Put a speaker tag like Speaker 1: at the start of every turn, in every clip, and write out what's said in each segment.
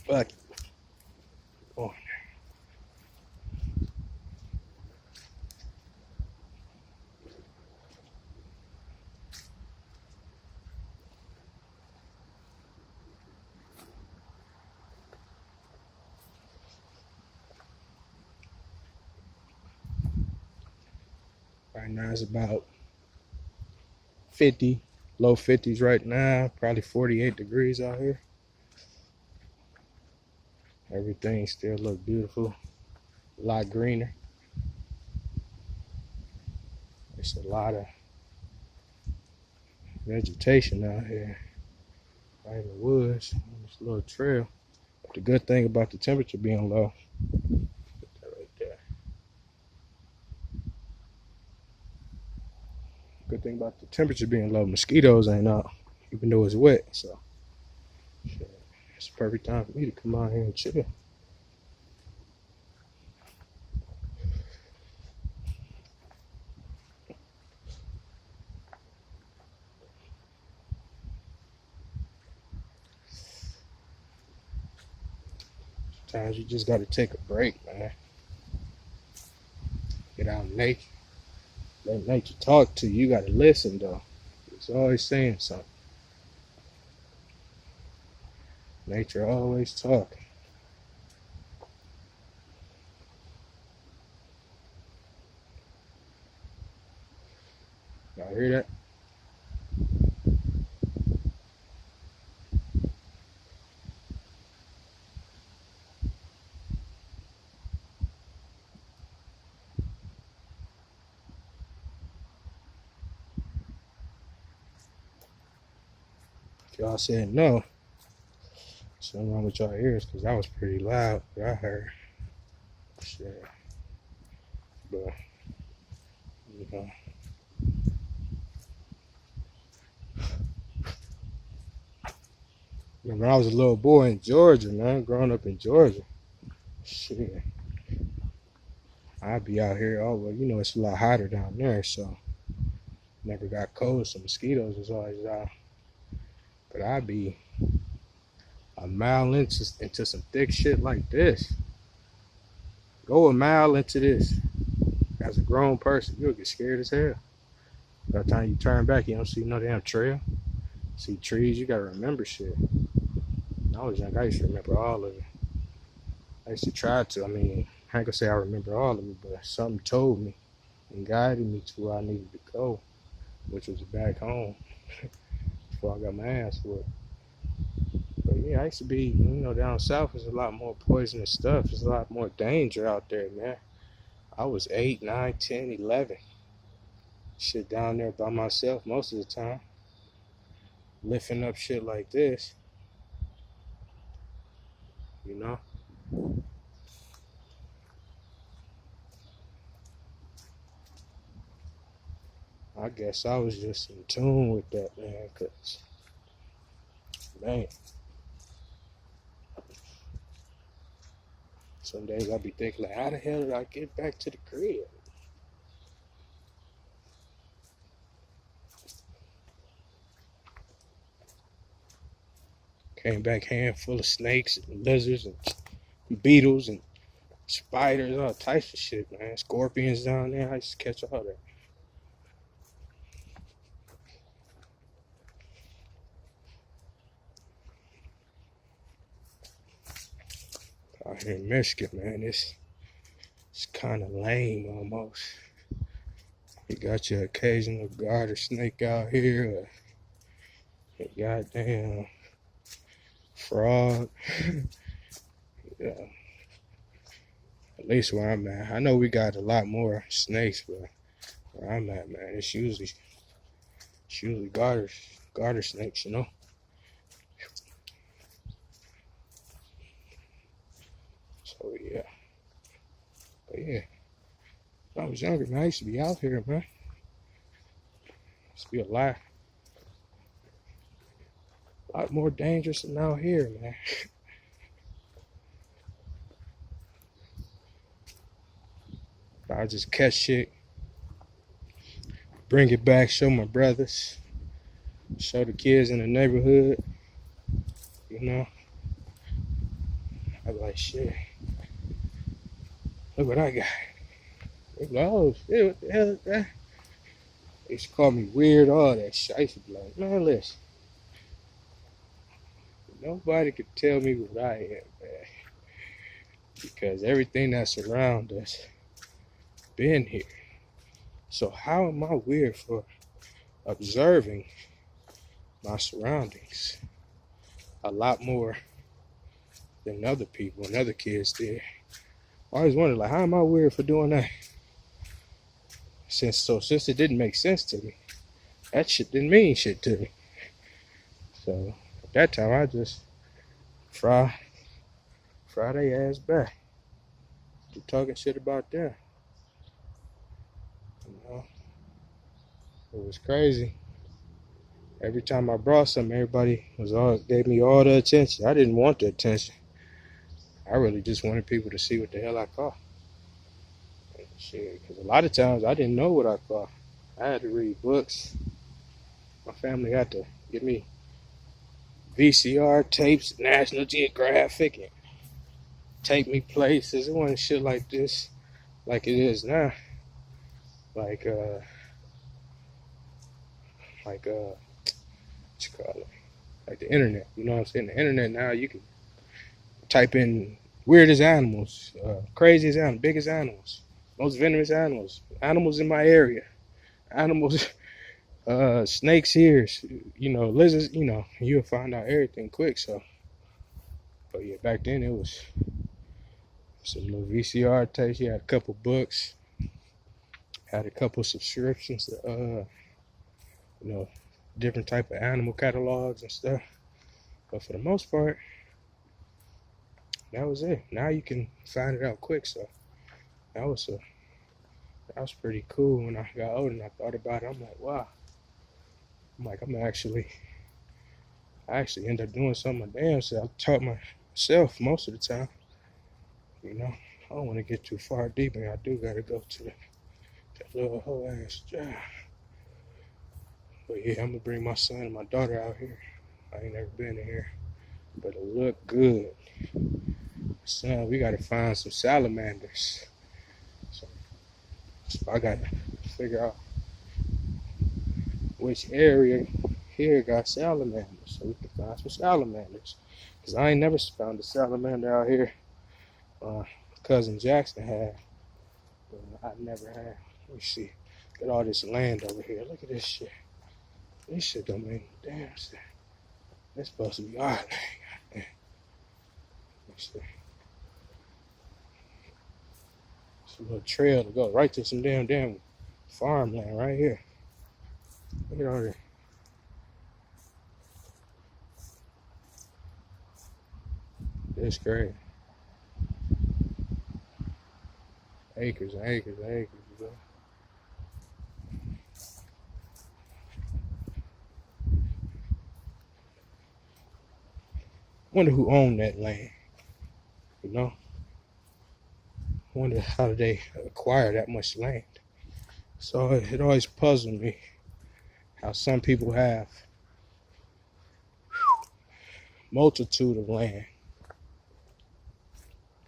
Speaker 1: Fuck it. Oh. Right now it's about 50, low 50s right now, probably 48 degrees out here. Everything still look beautiful, a lot greener. There's a lot of vegetation out here, right in the woods, on this little trail. But the good thing about the temperature being low, put that right there. Good thing about the temperature being low, mosquitoes ain't out, even though it's wet. So shit, it's the perfect time for me to come out here and chill. Sometimes you just gotta take a break, man. Get out in nature. Let nature talk to you. You gotta listen though. It's always saying something. Nature always talking. Y'all hear that? If y'all said no, something wrong with y'all ears, because that was pretty loud. What I heard. Shit. But, you know. When I was a little boy in Georgia, man, growing up in Georgia, shit, I'd be out here. Oh, well, you know, it's a lot hotter down there, so never got cold, so mosquitoes was always out. But I'd be a mile into some thick shit like this. Go a mile into this. As a grown person, you'll get scared as hell. By the time you turn back, you don't see no damn trail. See trees, you gotta remember shit. When I was young, I used to remember all of it. I used to try to. I mean, I ain't gonna say I remember all of it, but something told me and guided me to where I needed to go, which was back home before I got my ass whooped. But yeah, I used to be, you know, down south, there's a lot more poisonous stuff. There's a lot more danger out there, man. I was 8, 9, 10, 11. Shit down there by myself most of the time. Lifting up shit like this, you know? I guess I was just in tune with that, man, because, man, some days I be thinking, like, how the hell did I get back to the crib? Came back handful of snakes and lizards and beetles and spiders, all types of shit, man. Scorpions down there, I used to catch all that. Out here in Michigan, man, it's kind of lame almost. You got your occasional garter snake out here, a goddamn frog. Yeah, at least where I'm at. I know we got a lot more snakes, but where I'm at, man, it's usually garter snakes, you know. So yeah, but yeah, when I was younger, man, I used to be out here, man. Used to be a lot more dangerous than out here, man. I just catch shit, bring it back, show my brothers, show the kids in the neighborhood, you know. I was like, shit, look what I got. They be like, oh shit, what the hell is that? They used to call me weird, all that shit. I used to be like, man, listen, nobody could tell me what I am, man. Because everything that's around us been here. So how am I weird for observing my surroundings a lot more than other people and other kids did? I always wondered, like, how am I weird for doing that? Since it didn't make sense to me, that shit didn't mean shit to me. So at that time, I just fry their ass back. Keep talking shit about them. You know, it was crazy. Every time I brought something, everybody gave me all the attention. I didn't want the attention. I really just wanted people to see what the hell I caught. Shit, because a lot of times I didn't know what I caught. I had to read books. My family had to give me VCR tapes, National Geographic, and take me places. It wasn't shit like this, like it is now. Like what you call it? Like the internet. You know what I'm saying? The internet now, you can type in weirdest animals, craziest animals, biggest animals, most venomous animals, animals in my area, animals, snakes here, you know, lizards, you know, you'll find out everything quick. So, but yeah, back then it was some little VCR tapes. You had a couple books, had a couple subscriptions to, you know, different type of animal catalogs and stuff. But for the most part, that was it. Now you can find it out quick. So that was pretty cool. When I got older and I thought about it, I'm like, wow. I'm like, I actually end up doing something my damn self. I taught myself most of the time. You know, I don't want to get too far deep, and I do gotta go to that little whole ass job. But yeah, I'm gonna bring my son and my daughter out here. I ain't never been in here, but it look good. Son, we gotta find some salamanders. So I gotta figure out which area here got salamanders, so we can find some salamanders. Cause I ain't never found a salamander out here. Cousin Jackson had, but I never had. Let me see. Got all this land over here. Look at this shit. This shit don't make no damn sense. It's supposed to be our land. Let me see. It's a little trail to go right to some damn farmland right here. Look at all this. It's crazy. Acres and acres and acres, bro. Wonder who owned that land, you know? Wonder how did they acquire that much land. So it always puzzled me how some people have multitude of land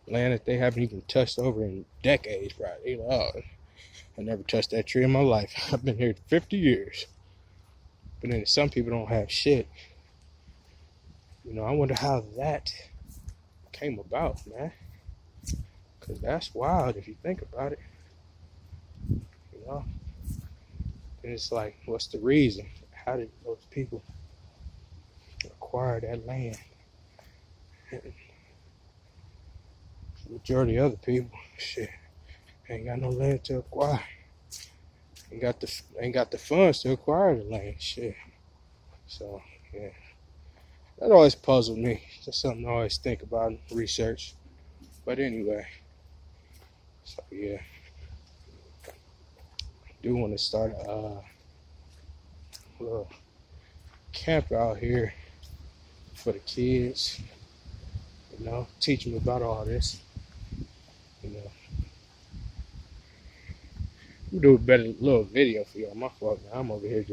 Speaker 1: that they haven't even touched over in decades, probably. Oh, I never touched that tree in my life. I've been here 50 years. But then some people don't have shit. You know, I wonder how that came about, man. Because that's wild if you think about it. You know? And it's like, what's the reason? How did those people acquire that land? And the majority of other people, shit, ain't got no land to acquire. Ain't got the funds to acquire the land, shit. So, yeah. That always puzzled me. Just something I always think about and research. But anyway, so yeah. I do want to start a little camp out here for the kids. You know, teach them about all this. You know, I'm do a better little video for y'all. My fault, man. I'm over here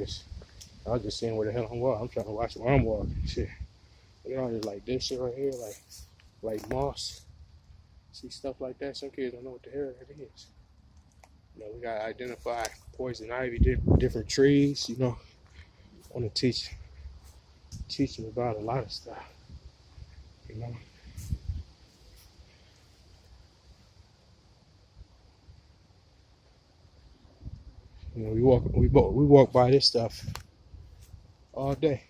Speaker 1: I was just seeing where the hell I'm walking. I'm trying to watch where I'm walking. Shit. Look at all this, like this shit right here, like moss. See stuff like that. Some kids don't know what the hell that is. You know, we gotta identify poison ivy, different trees. You know, I want to teach them about a lot of stuff. You know. You know, we walk by this stuff all day.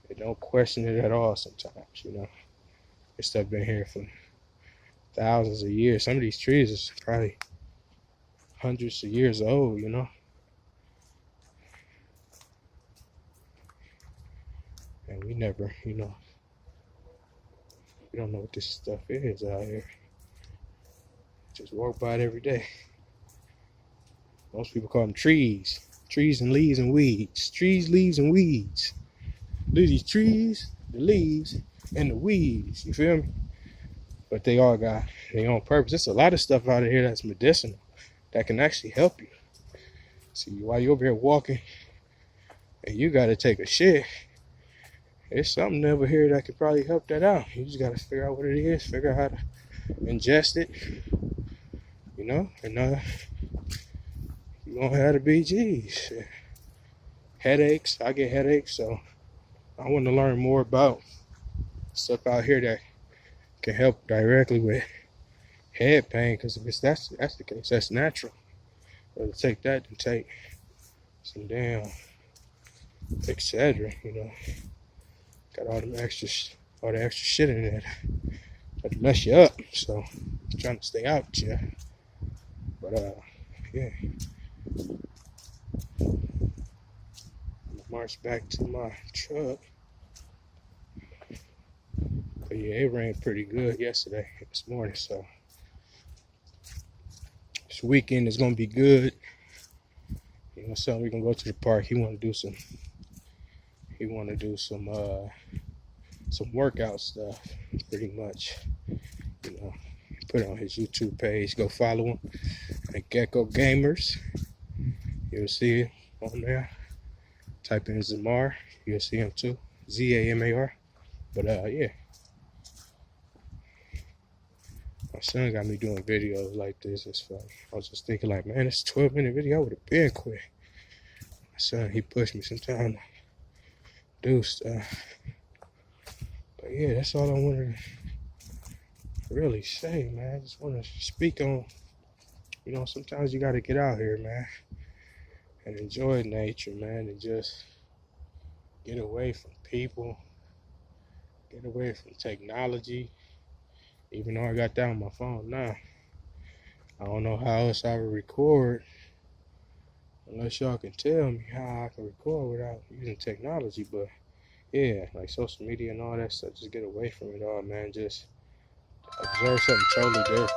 Speaker 1: They don't question it at all sometimes, you know. This stuff been here for thousands of years. Some of these trees is probably hundreds of years old, you know. And we never, you know, we don't know what this stuff is out here. Just walk by it every day. Most people call them trees. Trees and leaves and weeds. Trees, leaves, and weeds. Look at these trees, the leaves, and the weeds. You feel me? But they all got their own purpose. There's a lot of stuff out of here that's medicinal that can actually help you. See, while you're over here walking and you got to take a shit, there's something over here that could probably help that out. You just got to figure out what it is, figure out how to ingest it, you know, and you don't have the BGs. Headaches, I get headaches, so I want to learn more about stuff out here that can help directly with head pain, because if that's the case, that's natural. Rather take that than take some damn Excedrin, you know. Got all the extra shit in there that mess you up. So I'm trying to stay out, yeah. But yeah. March back to my truck. But yeah, it rained pretty good this morning, so this weekend is gonna be good. You know, so we're gonna go to the park. He wanna do some workout stuff, pretty much. You know, put it on his YouTube page. Go follow him at Gecko Gamers. You'll see it on there. Type in Zamar, you'll see him too. ZAMAR. But yeah. My son got me doing videos like this. It's funny. I was just thinking like, man, it's a 12-minute video. I would have been quick. My son, he pushed me sometimes to do stuff. But yeah, that's all I wanted to really say, man. I just want to speak on, you know, sometimes you got to get out here, man, and enjoy nature, man, and just get away from people, get away from technology. Even though I got that on my phone now, I don't know how else I would record unless y'all can tell me how I can record without using technology. But yeah, like social media and all that stuff, just get away from it all, man. Just observe something totally different.